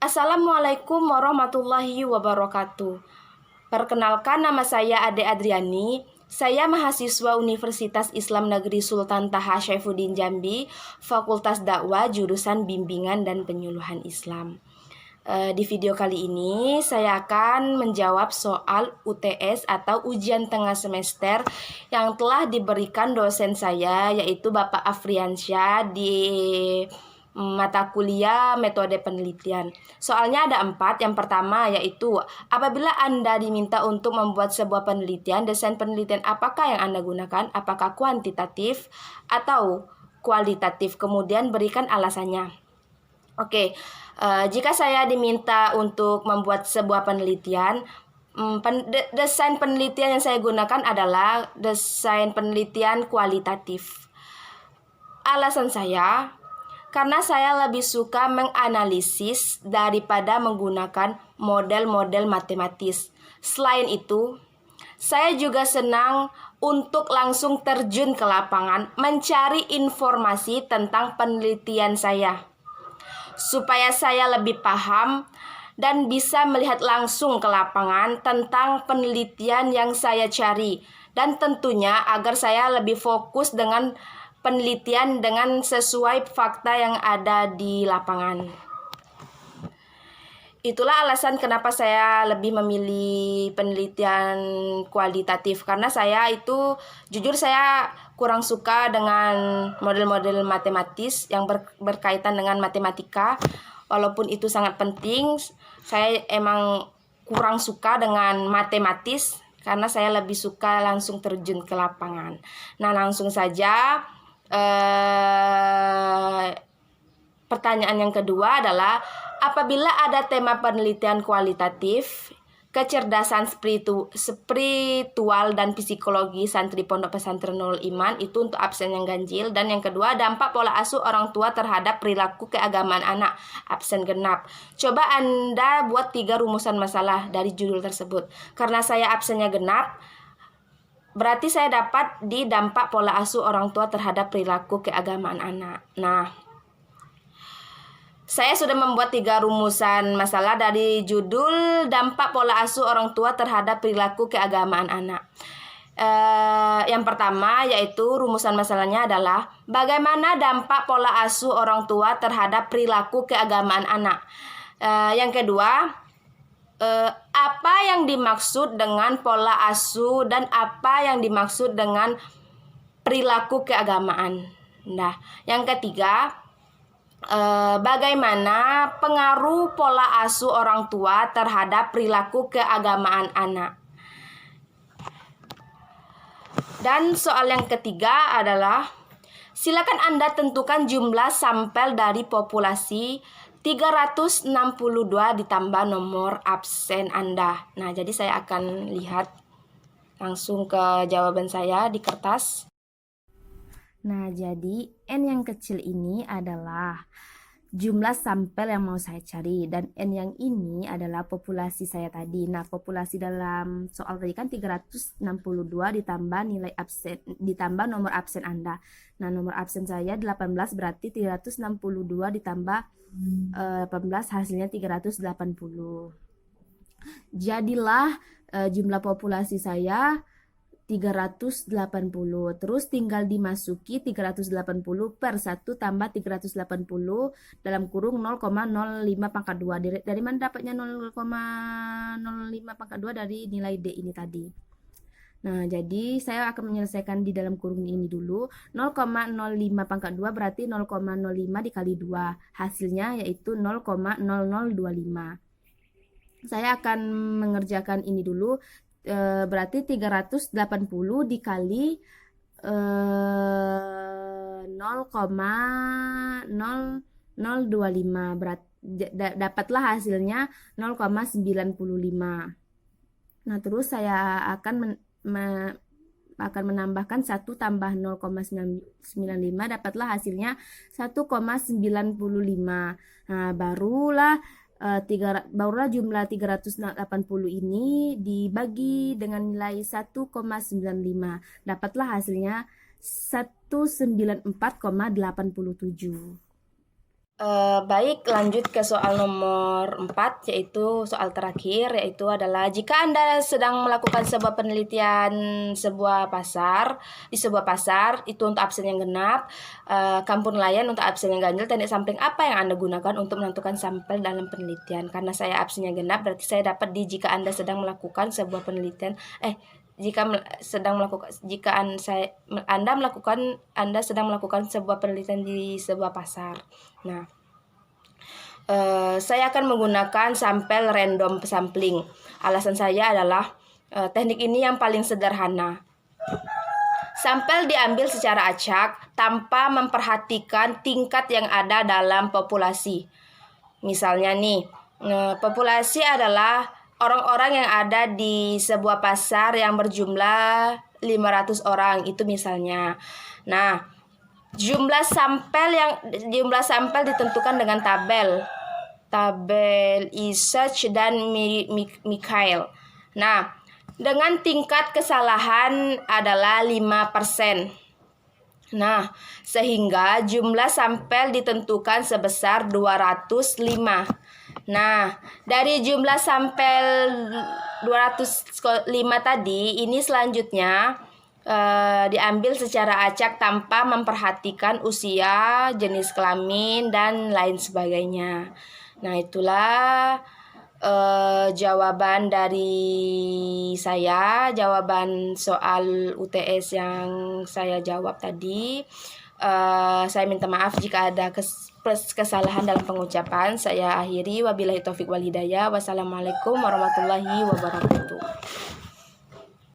Assalamualaikum warahmatullahi wabarakatuh. Perkenalkan, nama saya Ade Adriani. Saya mahasiswa Universitas Islam Negeri Sultan Taha Saifuddin Jambi, Fakultas Dakwah jurusan Bimbingan dan Penyuluhan Islam. Di video kali ini saya akan menjawab soal UTS atau ujian tengah semester yang telah diberikan dosen saya, yaitu Bapak Afriansyah, di mata kuliah metode penelitian. Soalnya ada 4. Yang pertama yaitu, apabila Anda diminta untuk membuat sebuah penelitian, desain penelitian apakah yang Anda gunakan? Apakah kuantitatif atau kualitatif? Kemudian berikan alasannya. Oke, jika saya diminta untuk membuat sebuah penelitian, desain penelitian yang saya gunakan adalah desain penelitian kualitatif. Alasan saya, karena saya lebih suka menganalisis daripada menggunakan model-model matematis. Selain itu, saya juga senang untuk langsung terjun ke lapangan mencari informasi tentang penelitian saya, supaya saya lebih paham dan bisa melihat langsung ke lapangan tentang penelitian yang saya cari. Dan tentunya agar saya lebih fokus dengan penelitian dengan sesuai fakta yang ada di lapangan. Itulah alasan kenapa saya lebih memilih penelitian kualitatif, karena saya itu jujur saya kurang suka dengan model-model matematis yang berkaitan dengan matematika. Walaupun itu sangat penting, saya emang kurang suka dengan matematis karena saya lebih suka langsung terjun ke lapangan. Nah, langsung saja. Pertanyaan yang kedua adalah, apabila ada tema penelitian kualitatif, kecerdasan spiritual dan psikologi santri Pondok Pesantren Nurul Iman, itu untuk absen yang ganjil. Dan yang kedua, dampak pola asuh orang tua terhadap perilaku keagamaan anak, absen genap. Coba Anda buat 3 rumusan masalah dari judul tersebut. Karena saya absennya genap, berarti saya dapat di dampak pola asuh orang tua terhadap perilaku keagamaan anak. Nah, saya sudah membuat 3 rumusan masalah dari judul dampak pola asuh orang tua terhadap perilaku keagamaan anak. Yang pertama yaitu rumusan masalahnya adalah, bagaimana dampak pola asuh orang tua terhadap perilaku keagamaan anak. Yang kedua, apa yang dimaksud dengan pola asuh dan apa yang dimaksud dengan perilaku keagamaan. Nah, yang ketiga, bagaimana pengaruh pola asuh orang tua terhadap perilaku keagamaan anak. Dan soal yang ketiga adalah, silakan Anda tentukan jumlah sampel dari populasi 362 ditambah nomor absen Anda. Nah, jadi saya akan lihat langsung ke jawaban saya di kertas. Nah, jadi N yang kecil ini adalah jumlah sampel yang mau saya cari, dan N yang ini adalah populasi saya tadi. Nah, populasi dalam soal tadi kan 362 ditambah nilai absen, ditambah nomor absen Anda. Nah, nomor absen saya 18, berarti 362 ditambah 18 hasilnya 380. Jadilah jumlah populasi saya 380. Terus tinggal dimasuki 380 per 1 tambah 380 dalam kurung 0,05 pangkat 2. Dari mana dapatnya 0,05 pangkat 2? Dari nilai D ini tadi. Nah, jadi saya akan menyelesaikan di dalam kurung ini dulu. 0,05 pangkat 2 berarti 0,05 dikali 2. Hasilnya yaitu 0,0025. Saya akan mengerjakan ini dulu. Berarti 380 dikali 0,0025, dapatlah hasilnya 0,95. Nah, terus saya akan menambahkan 1 tambah 0,95, dapatlah hasilnya 1,95. Nah, barulah jumlah 380 ini dibagi dengan nilai 1,95. Dapatlah hasilnya 194,87. Baik, lanjut ke soal nomor 4, yaitu soal terakhir, yaitu adalah jika Anda sedang melakukan sebuah penelitian di sebuah pasar, itu untuk absen yang genap, kampung nelayan untuk absen yang ganjil, tanda sampling apa yang Anda gunakan untuk menentukan sampel dalam penelitian? Karena saya absennya genap, berarti saya dapat di jika Anda sedang melakukan sebuah penelitian, Anda sedang melakukan sebuah penelitian di sebuah pasar. Nah, saya akan menggunakan sampel random sampling. Alasan saya adalah teknik ini yang paling sederhana. Sampel diambil secara acak tanpa memperhatikan tingkat yang ada dalam populasi. Misalnya nih, populasi adalah orang-orang yang ada di sebuah pasar yang berjumlah 500 orang, itu misalnya. Nah, jumlah sampel ditentukan dengan tabel Isach dan Mikhail. Nah, dengan tingkat kesalahan adalah 5%. Nah, sehingga jumlah sampel ditentukan sebesar 205. Nah, dari jumlah sampel 205 tadi, ini selanjutnya diambil secara acak tanpa memperhatikan usia, jenis kelamin, dan lain sebagainya. Nah, itulah jawaban dari saya, jawaban soal UTS yang saya jawab tadi. Saya minta maaf jika ada kesalahan dalam pengucapan. Saya akhiri, wabillahi taufik wal hidayah. Wassalamualaikum warahmatullahi wabarakatuh.